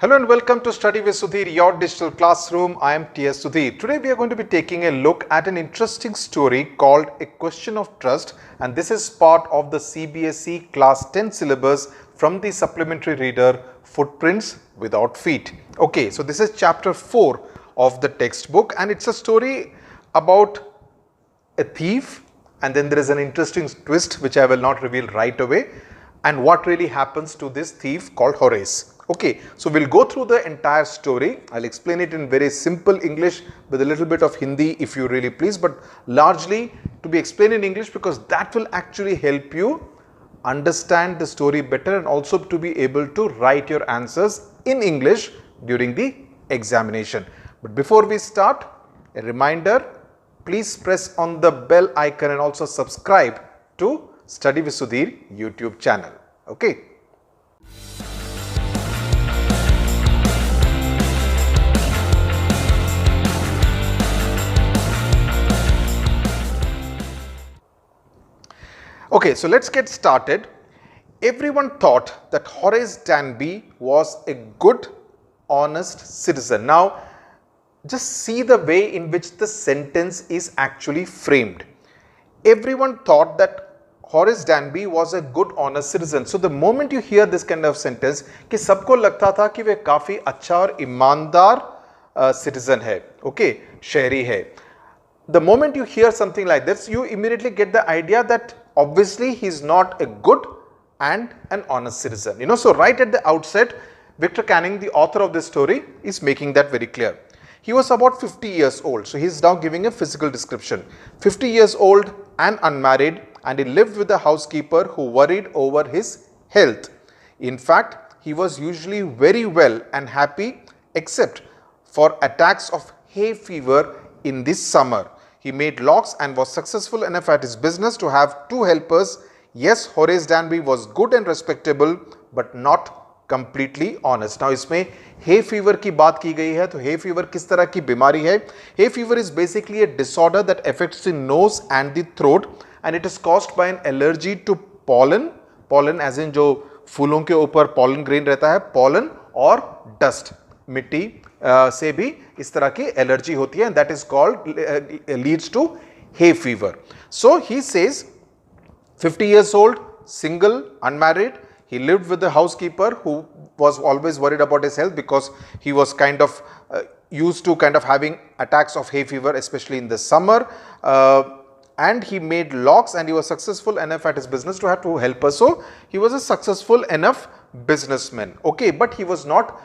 Hello and welcome to Study with Sudhir, your digital classroom. I am TS Sudhir. Today we are going to be taking a look at an interesting story called A Question of Trust, and this is part of the CBSE class 10 syllabus from the supplementary reader Footprints Without Feet. Okay, so this is chapter 4 of the textbook, and it's a story about a thief, and then there is an interesting twist which I will not reveal right away, and what really happens to this thief called Horace. Okay, so we'll go through the entire story. I'll explain it in very simple English with a little bit of Hindi if you really please, but largely to be explained in English because that will actually help you understand the story better and also to be able to write your answers in English during the examination. But before we start, a reminder, please press on the bell icon and also subscribe to Study with Sudhir YouTube channel. Okay. Okay, so let's get started. Everyone thought that Horace Danby was a good, honest citizen. Now, just see the way in which the sentence is actually framed. Everyone thought that Horace Danby was a good, honest citizen. So, the moment you hear this kind of sentence, कि सबको लगता था कि वे काफ़ी अच्छा और ईमानदार citizen है, okay, शहरी है. The moment you hear something like this, you immediately get the idea that obviously he is not a good and an honest citizen. So right at the outset, Victor Canning, the author of this story, is making that very clear. He was about 50 years old. So he is now giving a physical description. 50 years old and unmarried, and he lived with a housekeeper who worried over his health. In fact, he was usually very well and happy except for attacks of hay fever in this summer. He made locks and was successful enough at his business to have 2 helpers. Yes, Horace Danby was good and respectable, but not completely honest. Now, इसमें hay fever की बात की गई है, तो hay fever किस तरह की बीमारी है? Hay fever is basically a disorder that affects the nose and the throat, and it is caused by an allergy to pollen. Pollen as in जो फूलों के ऊपर pollen grain रहता है, pollen और dust, मिट्टी से भी इस तरह की एलर्जी होती है, and that is called leads to hay fever. So he says 50 years old, single, unmarried. He lived with a housekeeper who was always worried about his health because he was kind of used to kind of having attacks of hay fever, especially in the summer. And he made locks and he was successful enough at his business to have 2 helpers. So he was a successful enough businessman. Okay, but he was not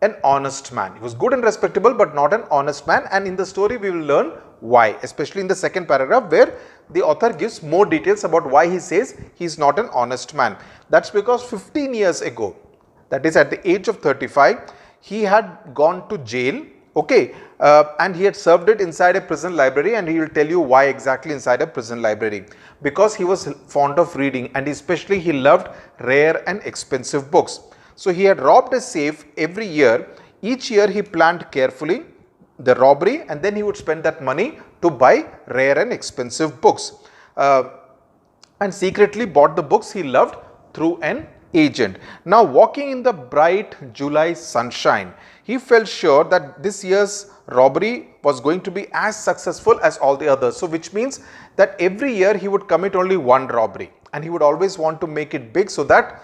an honest man. He was good and respectable, but not an honest man. And in the story, we will learn why, especially in the second paragraph, where the author gives more details about why he says he is not an honest man. That's because 15 years ago, that is at the age of 35, he had gone to jail, okay, and he had served it inside a prison library, and he will tell you why exactly inside a prison library. Because he was fond of reading, and especially he loved rare and expensive books. So he had robbed a safe every year. Each year he planned carefully the robbery, and then he would spend that money to buy rare and expensive books, and secretly bought the books he loved through an agent. Now, walking in the bright July sunshine, he felt sure that this year's robbery was going to be as successful as all the others. So which means that every year he would commit only one robbery, and he would always want to make it big so that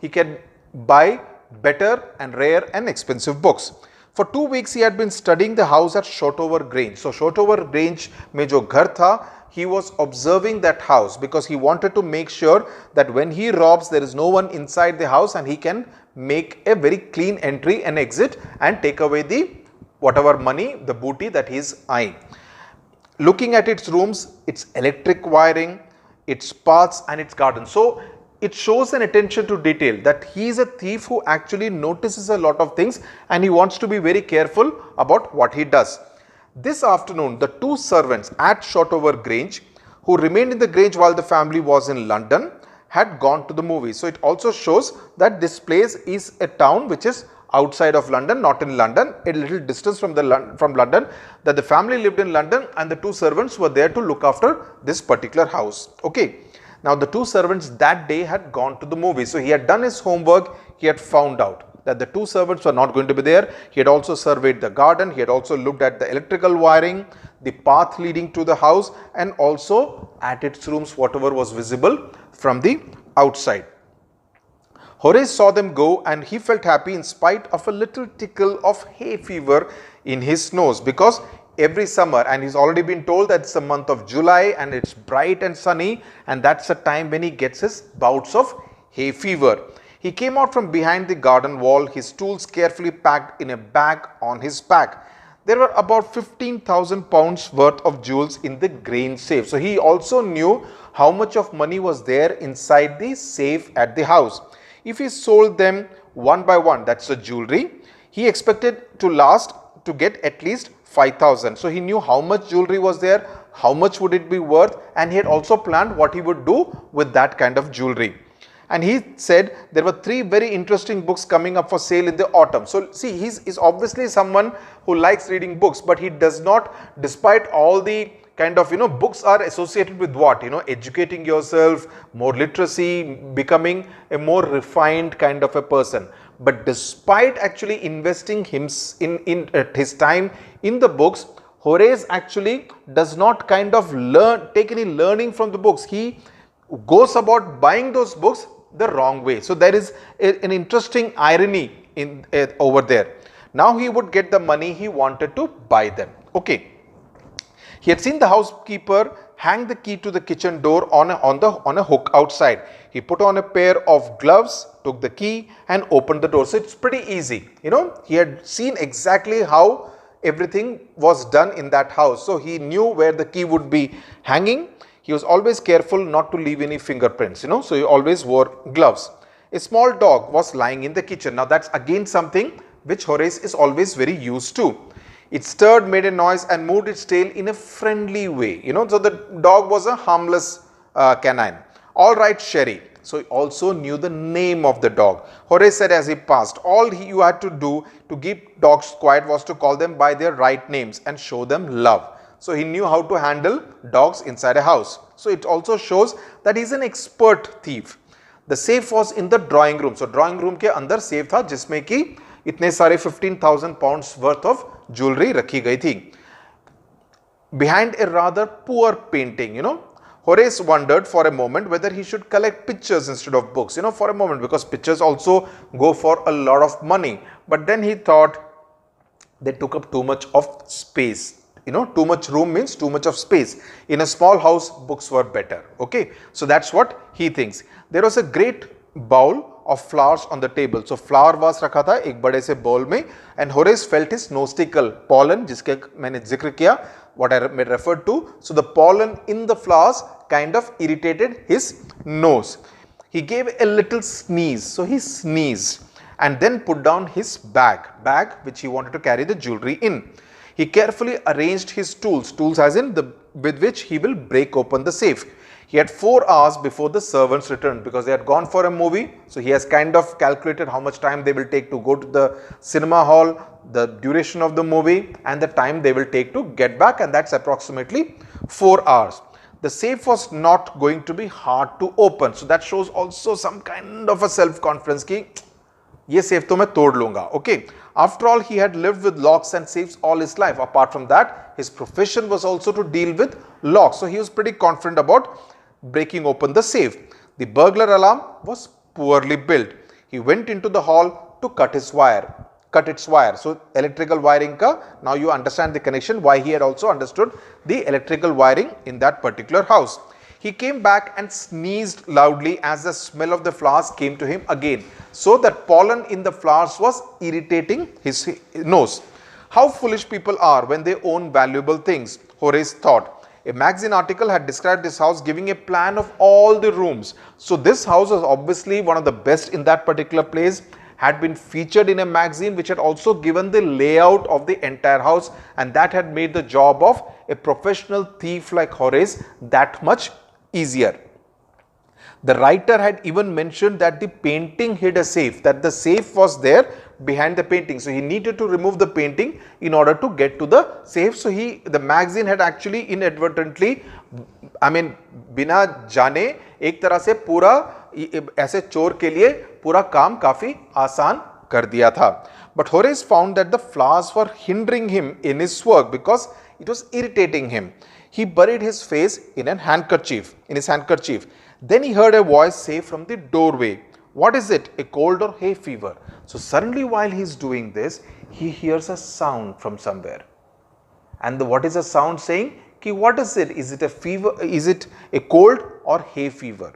he can buy better and rare and expensive books. For 2 weeks he had been studying the house at Shotover Grange. So Shotover Grange mein jo ghar tha, he was observing that house because he wanted to make sure that when he robs, there is no one inside the house and he can make a very clean entry and exit and take away the whatever money, the booty that he is eyeing. Looking at its rooms, its electric wiring, its paths and its garden. So it shows an attention to detail that he is a thief who actually notices a lot of things, and he wants to be very careful about what he does. This afternoon, the 2 servants at Shotover Grange, who remained in the Grange while the family was in London, had gone to the movies. So it also shows that this place is a town which is outside of London, not in London, a little distance from London, that the family lived in London and the 2 servants were there to look after this particular house. Okay. Now the 2 servants that day had gone to the movie. So he had done his homework, he had found out. that the two servants were not going to be there. He had also surveyed the garden. He had also looked at the electrical wiring, the path leading to the house, and also at its rooms, whatever was visible from the outside. Horace saw them go and he felt happy in spite of a little tickle of hay fever in his nose, because every summer, and he's already been told that it's the month of July and it's bright and sunny, and that's the time when he gets his bouts of hay fever. He came out from behind the garden wall, his tools carefully packed in a bag on his back. There were about 15,000 pounds worth of jewels in the grain safe. So he also knew how much of money was there inside the safe at the house. If he sold them one by one, that's the jewelry, he expected to get at least 5,000. So he knew how much jewelry was there, how much would it be worth, and he had also planned what he would do with that kind of jewelry. And he said there were 3 very interesting books coming up for sale in the autumn. So see, he's obviously someone who likes reading books, but he does not, despite all the kind of, books are associated with what? Educating yourself, more literacy, becoming a more refined kind of a person. But despite actually investing his time in the books, Horace actually does not kind of take any learning from the books. He goes about buying those books the wrong way. So there is an interesting irony over there. Now he would get the money he wanted to buy them. Okay. He had seen the housekeeper hang the key to the kitchen door on a hook outside. He put on a pair of gloves, took the key and opened the door. So it's pretty easy. He had seen exactly how everything was done in that house. So he knew where the key would be hanging. He was always careful not to leave any fingerprints, so he always wore gloves. A small dog was lying in the kitchen. Now that's again something which Horace is always very used to. It stirred, made a noise and moved its tail in a friendly way. So the dog was a harmless canine. All right, Sherry. So he also knew the name of the dog. Horace said as he passed, all you had to do to keep dogs quiet was to call them by their right names and show them love. So he knew how to handle dogs inside a house. So it also shows that he's an expert thief. The safe was in the drawing room. So drawing room के अंदर safe था जिसमें कि इतने सारे 15,000 pounds worth of jewelry रखी गई थी. Behind a rather poor painting, Horace wondered for a moment whether he should collect pictures instead of books, for a moment, because pictures also go for a lot of money. But then he thought they took up too much of space. Too much room means too much of space. In a small house, books were better. Okay, so that's what he thinks. There was a great bowl of flowers on the table. So flower vase रखा था एक बड़े से bowl में, and Horace felt his nose tickle. Pollen जिसके मैंने जिक्र किया, what I referred to. So the pollen in the flowers kind of irritated his nose. He gave a little sneeze. So he sneezed and then put down his bag which he wanted to carry the jewelry in. He carefully arranged his tools as in with which he will break open the safe. He had 4 hours before the servants returned because they had gone for a movie. So he has kind of calculated how much time they will take to go to the cinema hall, the duration of the movie and the time they will take to get back, and that's approximately 4 hours. The safe was not going to be hard to open. So that shows also some kind of a self-confidence ki ye safe to main tod lunga. Okay. After all, he had lived with locks and safes all his life. Apart from that, his profession was also to deal with locks. So he was pretty confident about breaking open the safe. The burglar alarm was poorly built. He went into the hall to cut its wire. So electrical wiring ka, now you understand the connection, why he had also understood the electrical wiring in that particular house. He came back and sneezed loudly as the smell of the flowers came to him again. So that pollen in the flowers was irritating his nose. How foolish people are when they own valuable things, Horace thought. A magazine article had described this house giving a plan of all the rooms. So this house was obviously one of the best in that particular place, had been featured in a magazine which had also given the layout of the entire house, and that had made the job of a professional thief like Horace that much easier. The writer had even mentioned that the painting hid a safe, that the safe was there behind the painting. So he needed to remove the painting in order to get to the safe. So the magazine had actually inadvertently, बिना जाने एक तरह से पूरा ऐसे चोर के लिए पूरा काम काफी आसान कर दिया था. But Horace found that the flowers were hindering him in his work because it was irritating him. He buried his face in his handkerchief. Then he heard a voice say from the doorway, "What is it, a cold or hay fever?" So suddenly while he is doing this, he hears a sound from somewhere. And what is the sound saying? Ki what is it? Is it a fever? Is it a cold or hay fever?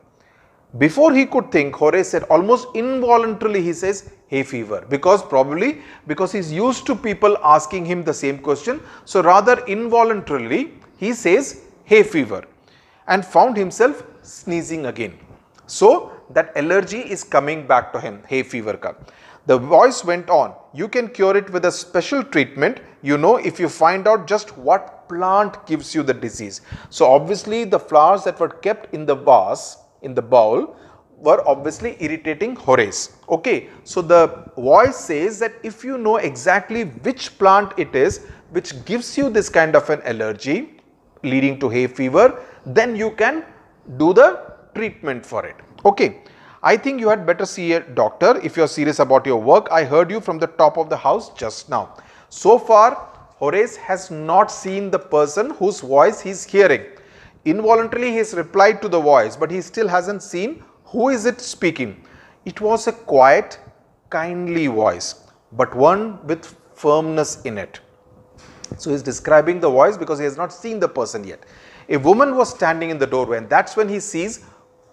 Before he could think, Horace said, almost involuntarily he says hay fever, because he's used to people asking him the same question. So rather involuntarily he says hay fever and found himself sneezing again. So that allergy is coming back to him, hay fever ka. The voice went on, "You can cure it with a special treatment, if you find out just what plant gives you the disease." So obviously the flowers that were kept in the vase, in the bowl, were obviously irritating Horace. Okay, so the voice says that if you know exactly which plant it is which gives you this kind of an allergy leading to hay fever, then you can do the treatment for it. Okay, I think you had better see a doctor if you are serious about your work. I heard you from the top of the house just now. So far, Horace has not seen the person whose voice he is hearing. Involuntarily he has replied to the voice, but he still hasn't seen who is it speaking. It was a quiet, kindly voice, but one with firmness in it. So he is describing the voice because he has not seen the person yet. A woman was standing in the doorway, and that's when he sees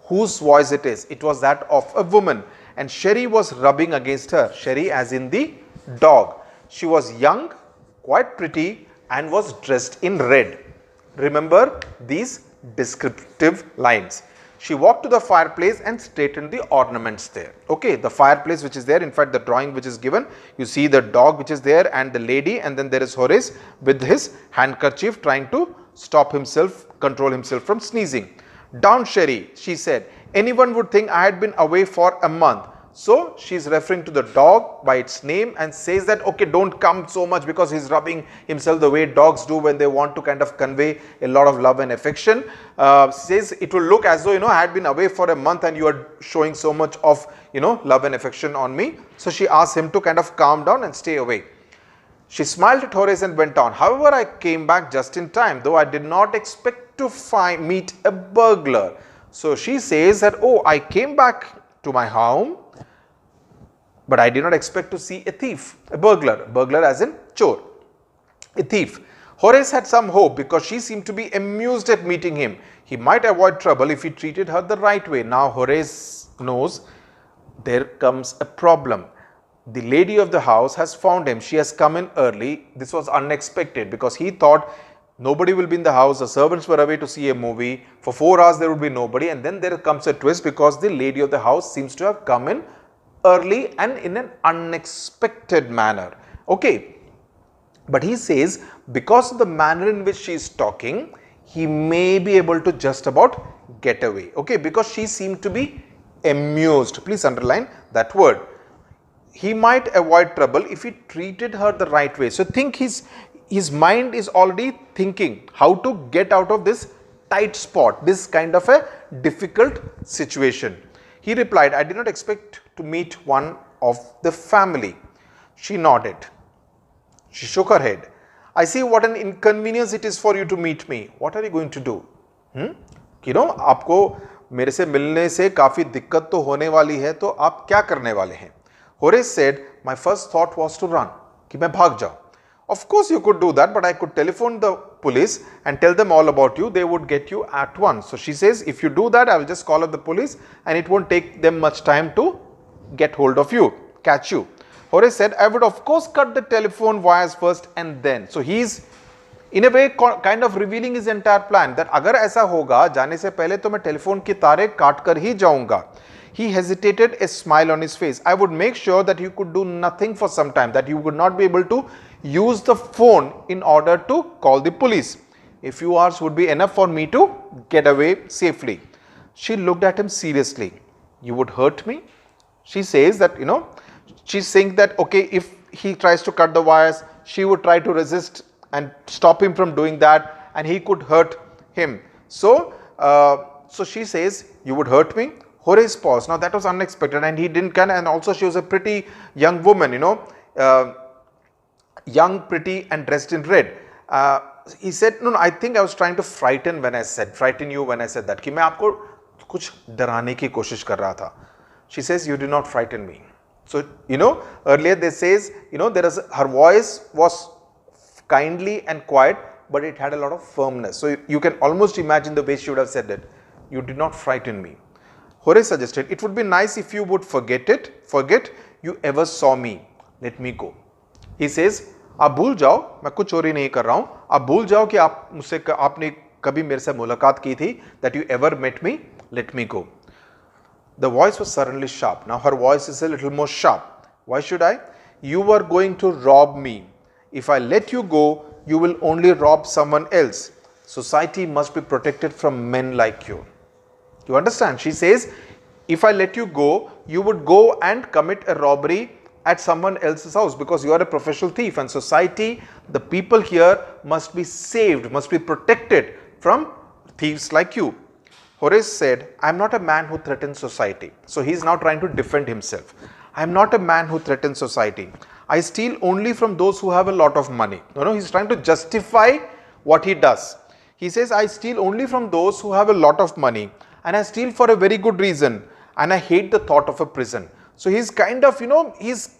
whose voice it is. It was that of a woman, and Sherry was rubbing against her. Sherry as in the dog. She was young, quite pretty, and was dressed in red. Remember these descriptive lines. She walked to the fireplace and straightened the ornaments there. Okay, the fireplace which is there, in fact the drawing which is given, you see the dog which is there and the lady, and then there is Horace with his handkerchief trying to control himself from sneezing. "Down, Sherry," she said. "Anyone would think I had been away for a month." So she is referring to the dog by its name and says that, okay, don't come so much, because he's rubbing himself the way dogs do when they want to kind of convey a lot of love and affection. Says it will look as though, I had been away for a month and you are showing so much of, love and affection on me. So she asked him to kind of calm down and stay away. She smiled at Horace and went on, "However, I came back just in time, though I did not expect to meet a burglar." So she says that, "Oh, I came back to my home, but I did not expect to see a thief, a burglar as in chore, a thief." Horace had some hope because she seemed to be amused at meeting him. He might avoid trouble if he treated her the right way. Now Horace knows there comes a problem. The lady of the house has found him. She has come in early. This was unexpected because he thought nobody will be in the house. The servants were away to see a movie. For 4 hours there would be nobody, and then there comes a twist because the lady of the house seems to have come in early and in an unexpected manner. Okay, but he says because of the manner in which she is talking, he may be able to just about get away. Okay, because she seemed to be amused. Please underline that word. He might avoid trouble if he treated her the right way. So think his mind is already thinking how to get out of this tight spot, this kind of a difficult situation. He replied, "I did not expect to meet one of the family." She nodded. She shook her head. "I see what an inconvenience it is for you to meet me. What are you going to do? आपको मेरे से मिलने से काफी दिक्कत तो होने वाली है, तो आप क्या करने वाले हैं?" Horace said, "My first thought was to run, कि मैं भाग जाऊं." "Of course you could do that, but I could telephone the police and tell them all about you. They would get you at once." So she says, "If you do that, I will just call up the police and it won't take them much time to get hold of you, catch you." Horace said, "I would of course cut the telephone wires first and then." So he is in a way kind of revealing his entire plan that अगर ऐसा होगा जाने से पहले तो मैं telephone की तारें काट कर ही जाऊंगा. He hesitated, a smile on his face. "I would make sure that you could do nothing for some time, that you would not be able to use the phone in order to call the police. A few hours would be enough for me to get away safely." She looked at him seriously. "You would hurt me?" She says that, she's saying that, okay, if he tries to cut the wires, she would try to resist and stop him from doing that, and he could hurt him. So she says, "You would hurt me?" Horace paused. Now that was unexpected, and he didn't and also she was a pretty young woman, young, pretty, and dressed in red. He said, no, I think I was trying to frighten you when I said that. कि मैं आपको कुछ डराने की कोशिश कर रहा था. She says, you did not frighten me. So, earlier they says, her voice was kindly and quiet, but it had a lot of firmness. So, you can almost imagine the way she would have said it. You did not frighten me. Horace suggested, it would be nice if you would forget you ever saw me. Let me go. He says, आप भूल जाओ, मैं कुछ चोरी नहीं कर रहा हूं, आप भूल जाओ कि आपने कभी मेरे से मुलाकात की थी, that you ever met me, let me go. The voice was suddenly sharp. Now her voice is a little more sharp. Why should I? You were going to rob me. If I let you go, you will only rob someone else. Society must be protected from men like you. You understand? She says, if I let you go, you would go and commit a robbery at someone else's house because you are a professional thief, and society, the people here must be saved, must be protected from thieves like you. Horace said, I am not a man who threatens society. So he is now trying to defend himself. I am not a man who threatens society. I steal only from those who have a lot of money. He is trying to justify what he does. He says, I steal only from those who have a lot of money, and I steal for a very good reason, and I hate the thought of a prison. So he's kind of, he's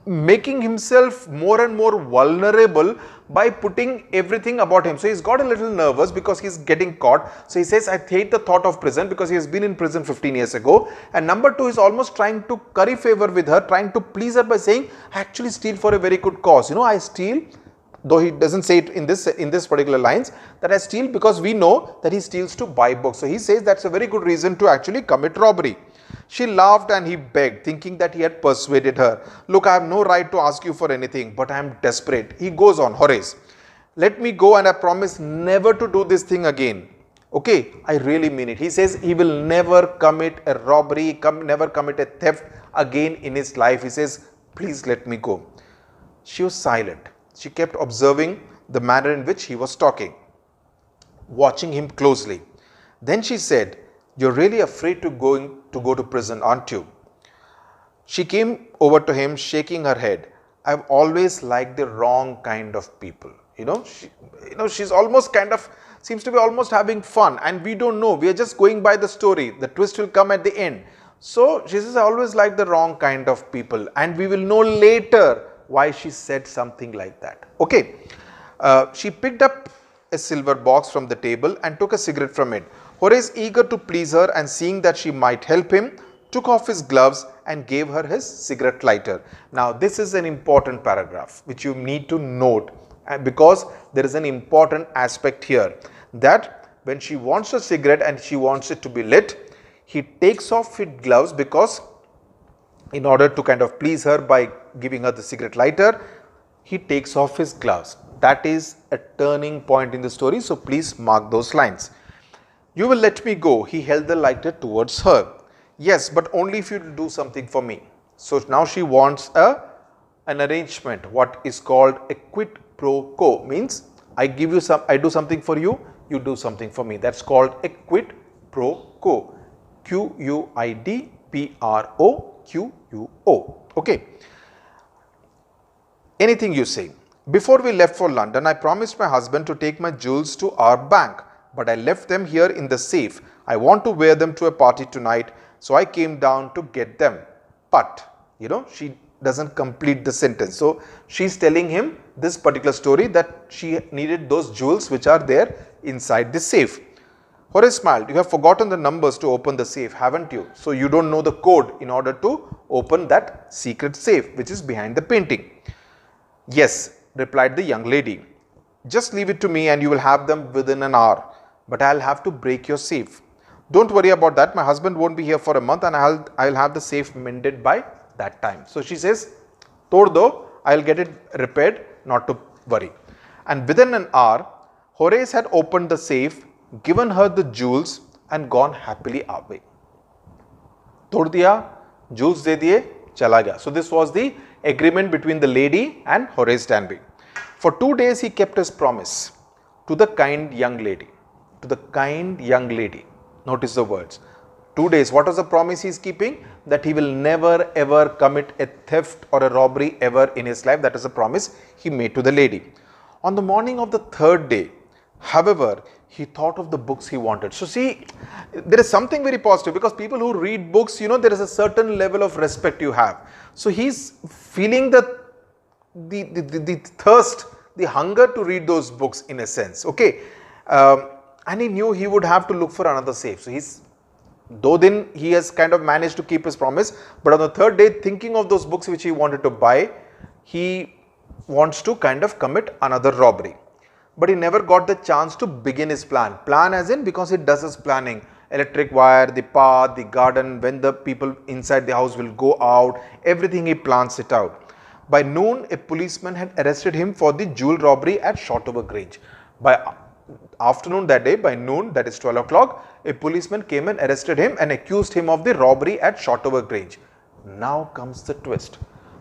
making himself more and more vulnerable by putting everything about him. So he's got a little nervous because he's getting caught. So he says, I hate the thought of prison because he has been in prison 15 years ago. And number two, he's almost trying to curry favor with her, trying to please her by saying, I actually steal for a very good cause. I steal, though he doesn't say it in this particular lines, that I steal because we know that he steals to buy books. So he says that's a very good reason to actually commit robbery. She laughed and he begged, thinking that he had persuaded her. Look, I have no right to ask you for anything, but I am desperate. He goes on, Horace, let me go and I promise never to do this thing again. Okay, I really mean it. He says he will never commit a robbery, never commit a theft again in his life. He says, please let me go. She was silent. She kept observing the manner in which he was talking, watching him closely. Then she said, you're really afraid to go to prison, aren't you? She came over to him, shaking her head. I've always liked the wrong kind of people. She's almost seems to be almost having fun, and we don't know. We are just going by the story. The twist will come at the end. So she says, I always like the wrong kind of people, and we will know later why she said something like that. Okay. She picked up a silver box from the table and took a cigarette from it. Horace, eager to please her and seeing that she might help him, took off his gloves and gave her his cigarette lighter. Now, this is an important paragraph which you need to note because there is an important aspect here that when she wants a cigarette and she wants it to be lit, he takes off his gloves because in order to kind of please her by giving her the cigarette lighter, he takes off his gloves. That is a turning point in the story. So, please mark those lines. You will let me go. He held the lighter towards her. Yes, but only if you do something for me. So now she wants an arrangement, what is called a quid pro quo. Means I do something for you, you do something for me. That's called a quid pro quo. QUIDPROQUO. Okay. Anything you say. Before we left for London, I promised my husband to take my jewels to our bank, but I left them here in the safe. I want to wear them to a party tonight, so I came down to get them. But, she doesn't complete the sentence. So, she's telling him this particular story that she needed those jewels which are there inside the safe. Horace smiled. You have forgotten the numbers to open the safe, haven't you? So, you don't know the code in order to open that secret safe which is behind the painting. Yes, replied the young lady. Just leave it to me and you will have them within an hour. But I'll have to break your safe. Don't worry about that. My husband won't be here for a month and I'll have the safe mended by that time. So she says, Tod do, I'll get it repaired, not to worry. And within an hour, Horace had opened the safe, given her the jewels and gone happily away. Tod diya, jewels de diye, chala gaya. So this was the agreement between the lady and Horace Danby. For 2 days he kept his promise to the kind young lady. To the kind young lady. Notice the words. 2 days. What was the promise he is keeping? That he will never ever commit a theft or a robbery ever in his life. That is a promise he made to the lady. On the morning of the 3rd day, however, he thought of the books he wanted. So see, there is something very positive, because people who read books, there is a certain level of respect you have. So he's feeling the thirst, the hunger to read those books in a sense. Okay. And he knew he would have to look for another safe. So though then he has kind of managed to keep his promise, but on the 3rd day, thinking of those books which he wanted to buy, he wants to kind of commit another robbery. But he never got the chance to begin his plan. Plan as in, because he does his planning. Electric wire, the path, the garden, when the people inside the house will go out, everything he plans it out. By noon, a policeman had arrested him for the jewel robbery at Shotover Grange. By afternoon that day, by noon, that is 12 o'clock, a policeman came and arrested him and accused him of the robbery at Shotover Grange. Now comes the twist.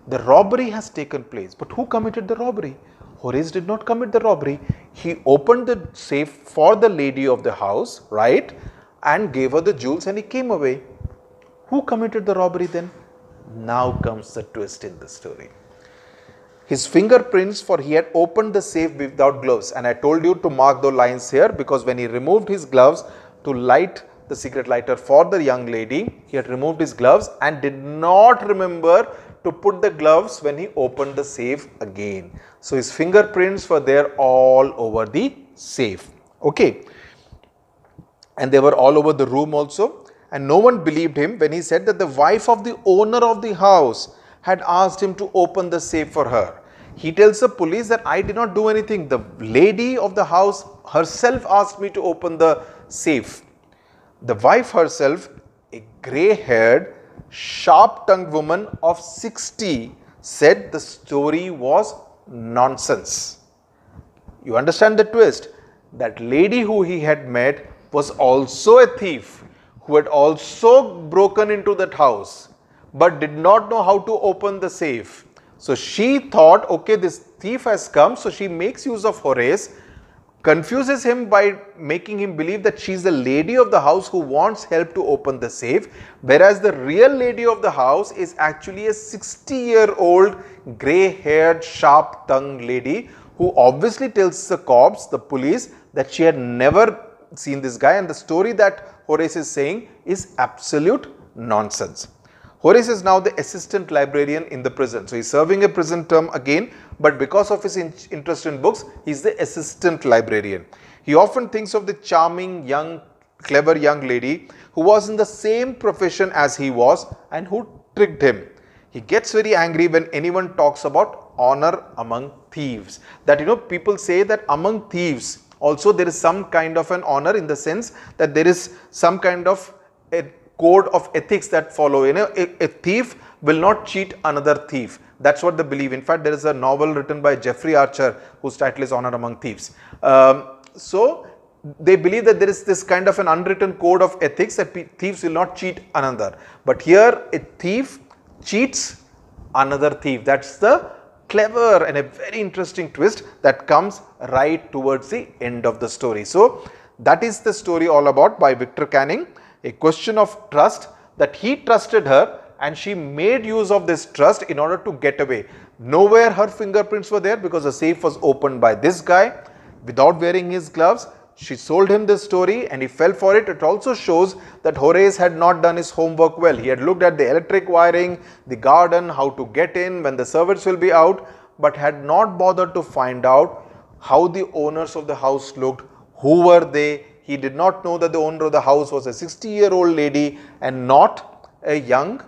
The robbery has taken place, but who committed the robbery? Horace did not commit the robbery. He opened the safe for the lady of the house, right, and gave her the jewels and he came away. Who committed the robbery then? Now comes the twist in the story. His fingerprints, for he had opened the safe without gloves, and I told you to mark the lines here, because when he removed his gloves to light the cigarette lighter for the young lady, he had removed his gloves and did not remember to put the gloves when he opened the safe again. So his fingerprints were there all over the safe. Okay. And they were all over the room also. And no one believed him when he said that the wife of the owner of the house had asked him to open the safe for her. He tells the police that I did not do anything. The lady of the house herself asked me to open the safe. The wife herself, a grey-haired, sharp-tongued woman of 60, said the story was nonsense. You understand the twist? That lady who he had met was also a thief, who had also broken into that house, but did not know how to open the safe. So she thought, okay, this thief has come, so she makes use of Horace, confuses him by making him believe that she is the lady of the house who wants help to open the safe, whereas the real lady of the house is actually a 60-year-old grey-haired, sharp-tongued lady who obviously tells the cops, the police, that she had never seen this guy, and the story that Horace is saying is absolute nonsense. Horace is now the assistant librarian in the prison. So he is serving a prison term again, but because of his interest in books, he is the assistant librarian. He often thinks of the charming, clever young lady who was in the same profession as he was and who tricked him. He gets very angry when anyone talks about honor among thieves. That people say that among thieves also there is some kind of an honor, in the sense that there is some kind of a code of ethics that follow. A thief will not cheat another thief. That's what they believe. In fact, there is a novel written by Jeffrey Archer whose title is Honor Among Thieves. So they believe that there is this kind of an unwritten code of ethics that thieves will not cheat another. But here a thief cheats another thief. That's the clever and a very interesting twist that comes right towards the end of the story. So that is the story all about by Victor Canning. A question of trust, that he trusted her and she made use of this trust in order to get away. Nowhere her fingerprints were there because the safe was opened by this guy without wearing his gloves. She sold him this story and he fell for it. It also shows that Horace had not done his homework well. He had looked at the electric wiring, the garden, how to get in, when the servants will be out, but had not bothered to find out how the owners of the house looked, who were they. He did not know that the owner of the house was a 60-year-old lady and not a young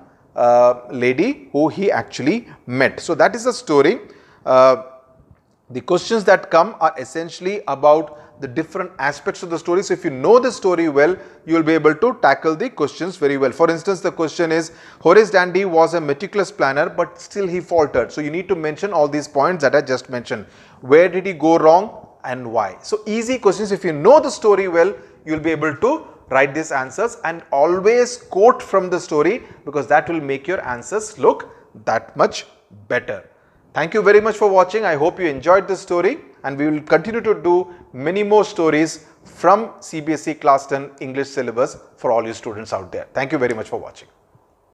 lady who he actually met. So that is the story. The questions that come are essentially about the different aspects of the story. So if you know the story well, you will be able to tackle the questions very well. For instance, the question is, Horace Dandy was a meticulous planner, but still he faltered. So you need to mention all these points that I just mentioned. Where did he go wrong and why? So easy questions. If you know the story well, you will be able to write these answers, and always quote from the story, because that will make your answers look that much better. Thank you very much for watching. I hope you enjoyed this story, and we will continue to do many more stories from CBSE Class 10 English syllabus for all you students out there. Thank you very much for watching.